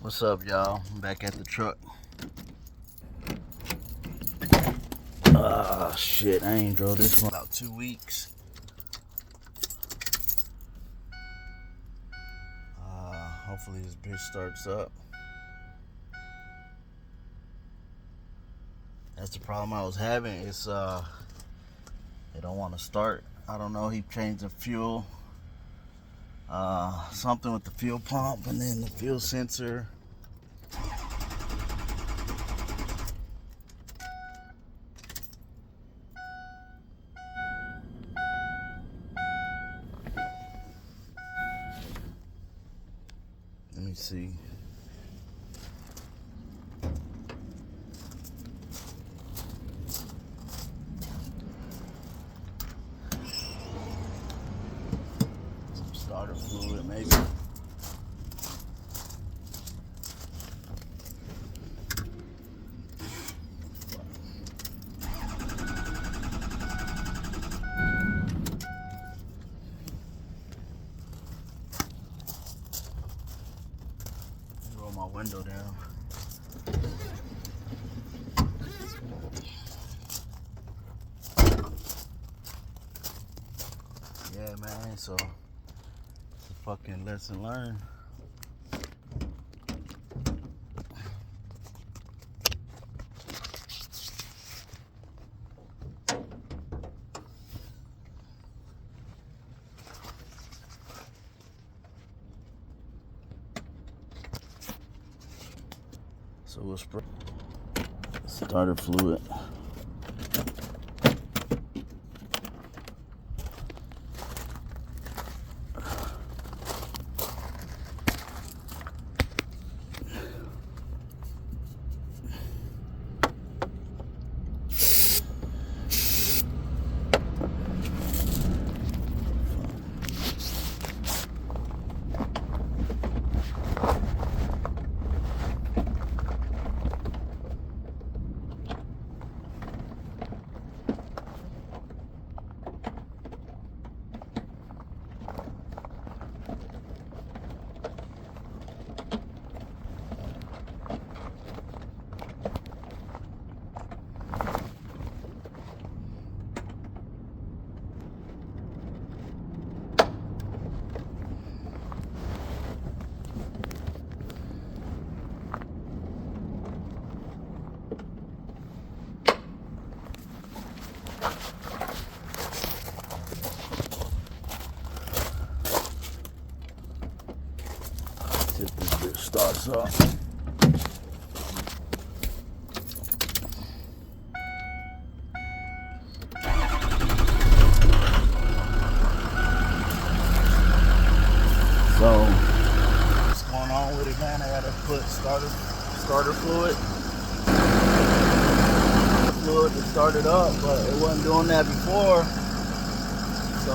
What's up, y'all? I'm back at the truck. Ah, shit, I ain't drove this one about 2 weeks. Hopefully this bitch starts up. That's the problem I was having. It's it don't want to start. I don't know. He changed the fuel. Something with the fuel pump and then the fuel sensor. Let me see. Some starter fluid, maybe. Roll my window down. Yeah, man, so it's a fucking lesson learned. So we'll spray starter fluid. See if this bitch starts up. So, what's going on with it, man? I gotta put starter fluid to start it up, but it wasn't doing that before. So,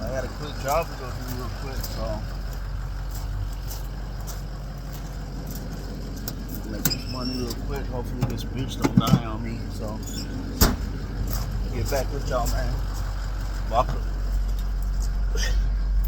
I got a quick job to go do real quick, so make this money real quick. Hopefully this bitch don't die on me. So get back with y'all, man. Vaco.